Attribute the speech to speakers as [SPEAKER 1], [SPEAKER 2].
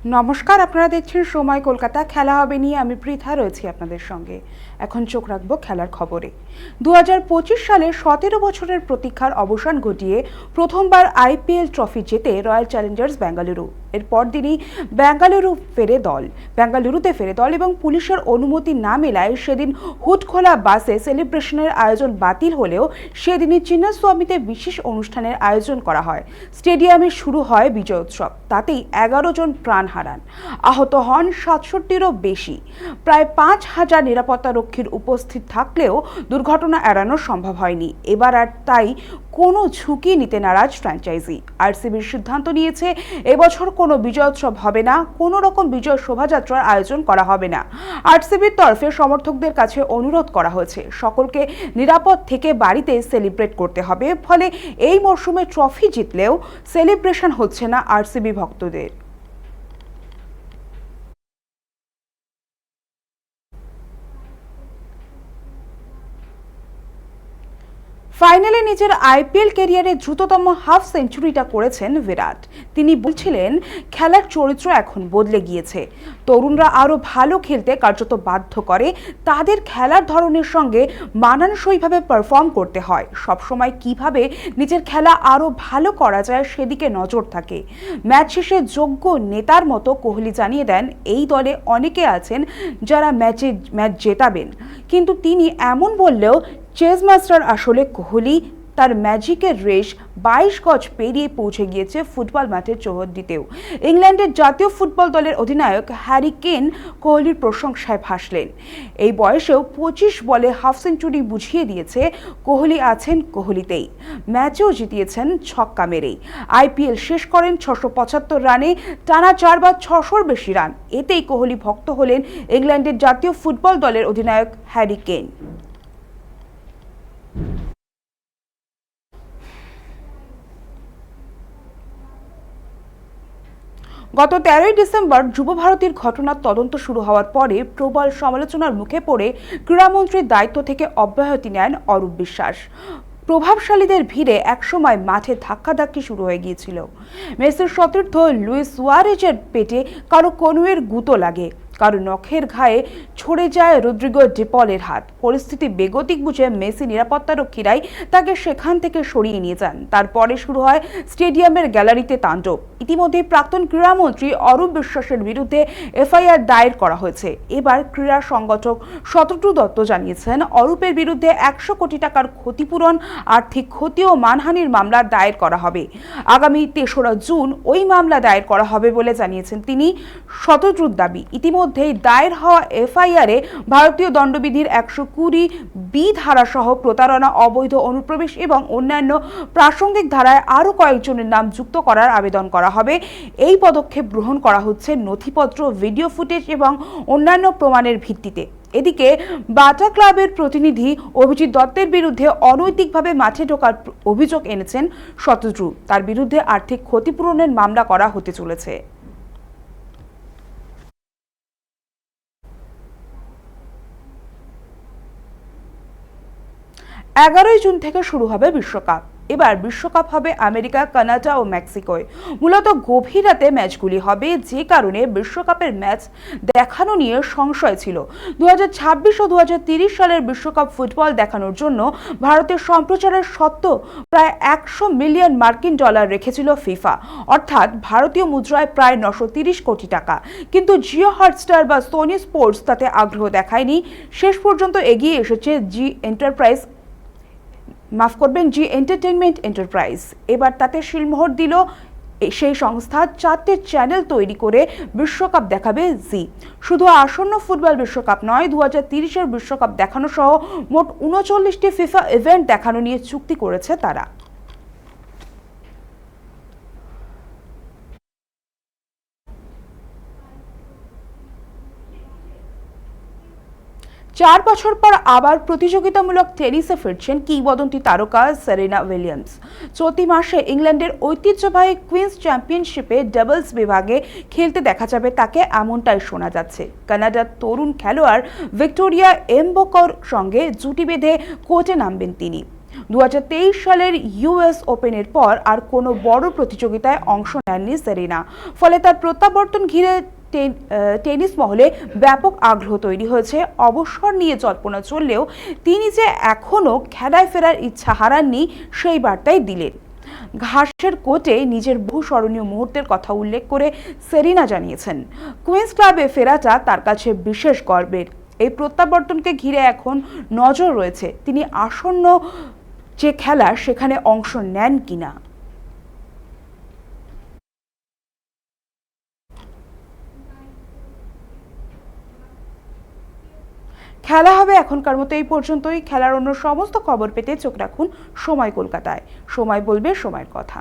[SPEAKER 1] নমস্কার, আপনারা দেখছেন সময় কলকাতা। খেলা হবে নিয়ে আমি পৃথা রয়েছি আপনাদের সঙ্গে। এখন চোখ রাখবো খেলার খবরে। 2025 সালে 17 বছরের প্রতীক্ষার অবসান ঘটিয়ে প্রথমবার আইপিএল ট্রফি জেতে রয়্যাল চ্যালেঞ্জার্স বেঙ্গালুরু। এর পরদিনই বেঙ্গালুরুতে ফেরে দল এবং পুলিশের অনুমতি না মেলায় সেদিন হুডখোলা বাসে সেলিব্রেশনের আয়োজন বাতিল হলেও সেদিনই চিন্নাস্বামীতে বিশেষ অনুষ্ঠানের আয়োজন করা হয়। স্টেডিয়ামে শুরু হয় বিজয় উৎসব। তাতেই 11 জন প্রাণ হারান, আহত হন 67টিরও বেশি। প্রায় 5,000 নিরাপত্তারক্ষীর উপস্থিত থাকলেও দুর্ঘটনা এড়ানো সম্ভব হয়নি। এবার আর তাই কোনো ঝুঁকি নিতে নারাজ ফ্র্যাঞ্চাইজি। আরসিবির সিদ্ধান্ত নিয়েছে এবছর কোনো বিজয়োৎসব হবে না, কোনো রকম বিজয় শোভাযাত্রার আয়োজন করা হবে না। আরসিবির তরফে সমর্থকদের কাছে অনুরোধ করা হয়েছে সকলকে নিরাপদ থেকে বাড়িতে সেলিব্রেট করতে হবে। ফলে এই মরশুমে ট্রফি জিতলেও সেলিব্রেশন হচ্ছে না আরসিবি ভক্তদের। ফাইনালে নিজের আইপিএল ক্যারিয়ারে দ্রুততম হাফ সেঞ্চুরিটা করেছেন বিরাট। তিনি বলছিলেন, খেলার চরিত্র এখন বদলে গিয়েছে। তরুণরা আরও ভালো খেলতে কার্যত বাধ্য করে। তাদের খেলার ধরনের সঙ্গে মানানসইভাবে পারফর্ম করতে হয়। সবসময় কিভাবে নিজের খেলা আরও ভালো করা যায় সেদিকে নজর থাকে। ম্যাচ শেষে যোগ্য নেতার মতো কোহলি জানিয়ে দেন, এই দলে অনেকে আছেন যারা ম্যাচ জেতাবেন। কিন্তু তিনি এমন বললেও চেস মাস্টার আসলে কোহলি। তার ম্যাজিকের রেশ 22 গজ পেরিয়ে পৌঁছে গিয়েছে ফুটবল মাঠের চৌহদ্দিতেও। ইংল্যান্ডের জাতীয় ফুটবল দলের অধিনায়ক হ্যারি কেন কোহলির প্রশংসায় ভাসলেন। এই বয়সেও 25 বলে হাফ সেঞ্চুরি বুঝিয়ে দিয়েছে কোহলি আছেন কোহলিতেই। ম্যাচেও জিতিয়েছেন ছক্কা মেরেই। আইপিএল শেষ করেন 675 রানে, টানা 4 বার 600-র বেশি রান। এতেই কোহলি ভক্ত হলেন ইংল্যান্ডের জাতীয় ফুটবল দলের অধিনায়ক হ্যারি কেন। গত 13ই ডিসেম্বর যুব ভারতীর ঘটনার তদন্ত শুরু হওয়ার পরে প্রবল সমালোচনার মুখে পড়ে ক্রীড়ামন্ত্রীর দায়িত্ব থেকে অব্যাহতি নেন অরূপ বিশ্বাস। প্রভাবশালীদের ভিড়ে একসময় মাঠে ধাক্কাধাক্কি শুরু হয়ে গিয়েছিল। মেসির সতীর্থ লুইস সুয়ারেজের পেটে কারো কনুয়ের গুঁতো লাগে, কারো নখের ঘায়ে ছড়ে যায় রদ্রিগো ডিপলের হাত। পরিস্থিতি বেগতিক বুঝে মেসি নিরাপত্তারক্ষীরাই তাকে সেখান থেকে সরিয়ে নিয়ে যান। তারপরে শুরু হয় স্টেডিয়ামের গ্যালারিতে তাণ্ডব। ইতিমধ্যে প্রাক্তন ক্রীড়ামন্ত্রী অরূপ বিশ্বাসের বিরুদ্ধে এফআইআর দায়ের করা হয়েছে। এবার ক্রীড়া সংগঠক শতদ্রু দত্ত জানিয়েছেন, অরূপের বিরুদ্ধে 100 কোটি টাকার ক্ষতিপূরণ, আর্থিক ক্ষতি ও মানহানির মামলা দায়ের করা হবে। আগামী 3রা জুন ওই মামলা দায়ের করা হবে বলে জানিয়েছেন তিনি। শতদ্রুর দাবি, ইতিমধ্যেই দায়ের হওয়া এফআইআরে ভারতীয় দণ্ডবিধির 120 ধারা সহ প্রতারণা, অবৈধ অনুপ্রবেশ এবং অন্যান্য প্রাসঙ্গিক ধারায় আরও কয়েকজনের নাম যুক্ত করার আবেদন করা হবে। এই পদক্ষেপ গ্রহণ করা হচ্ছে নথিপত্র, ভিডিও ফুটেজ এবং অন্যান্য প্রমাণের ভিত্তিতে। এদিকে বাটা ক্লাবের প্রতিনিধি অভিজিৎ দত্তের বিরুদ্ধে অনৈতিকভাবে মাঠে ঢোকার অভিযোগ এনেছেন শতদ্রু। তার বিরুদ্ধে আর্থিক ক্ষতিপূরণের মামলা করা হতে চলেছে। 11ই জুন থেকে শুরু হবে বিশ্বকাপ। এবার বিশ্বকাপ হবে আমেরিকা, কানাডা ও মেক্সিকোয়। মূলত গভীর রাতে ম্যাচগুলি হবে, যে কারণে বিশ্বকাপের ম্যাচ দেখানো নিয়ে সংশয় ছিল। 2026 ও 2030 সালের বিশ্বকাপ ফুটবল দেখানোর জন্য ভারতের সম্প্রচারের সত্ত্ব প্রায় 100 মিলিয়ন মার্কিন ডলার রেখেছিল ফিফা, অর্থাৎ ভারতীয় মুদ্রায় প্রায় 930 কোটি টাকা। কিন্তু জিও হটস্টার বা সোনি স্পোর্টস তাতে আগ্রহ দেখায়নি। শেষ পর্যন্ত এগিয়ে এসেছে জি এন্টারটেইনমেন্ট এন্টারপ্রাইজ। এবার তাতে শিলমোহর দিল সেই সংস্থা। 4টে চ্যানেল তৈরি করে বিশ্বকাপ দেখাবে জি। শুধু আসন্ন ফুটবল বিশ্বকাপ নয়, 2030-এর বিশ্বকাপ দেখানো সহ মোট 39টি ফিফা ইভেন্ট দেখানো নিয়ে চুক্তি করেছে তারা। 4 বছর পর আবার প্রতিযোগিতামূলক টেনিসে ফিরছেন কিংবদন্তি তারকা সেরেনা উইলিয়ামস। চলতি মাসে ইংল্যান্ডের ঐতিহ্যবাহী কুইন্স চ্যাম্পিয়নশিপে ডাবলস বিভাগে খেলতে দেখা যাবে তাকে, এমনটাই শোনা যাচ্ছে। কানাডার তরুণ খেলোয়াড় ভিক্টোরিয়া এমবোকোর সঙ্গে জুটি বেঁধে কোর্টে নামবেন তিনি। 2023 সালের ইউএস ওপেনের পর আর কোনো বড় প্রতিযোগিতায় অংশ নেননি সেরিনা। ফলে তার প্রত্যাবর্তন ঘিরে টেনিস মহলে ব্যাপক আগ্রহ তৈরি হয়েছে। অবসর নিয়ে জল্পনা চললেও তিনি যে এখনও খেলায় ফেরার ইচ্ছা হারাননি সেই বার্তাই দিলেন। ঘাসের কোর্টে নিজের বহু স্মরণীয় মুহূর্তের কথা উল্লেখ করে সেরিনা জানিয়েছেন, কুইন্স ক্লাবে ফেরাটা তার কাছে বিশেষ গর্বের। এই প্রত্যাবর্তনকে ঘিরে এখন নজর রয়েছে তিনি আসন্ন যে খেলা সেখানে অংশ নেন কিনা। খেলা হবে এখনকার মতো এই পর্যন্তই। খেলার অন্য সমস্ত খবর পেতে চোখ রাখুন সময় কলকাতায়। সময় বলবে সময়ের কথা।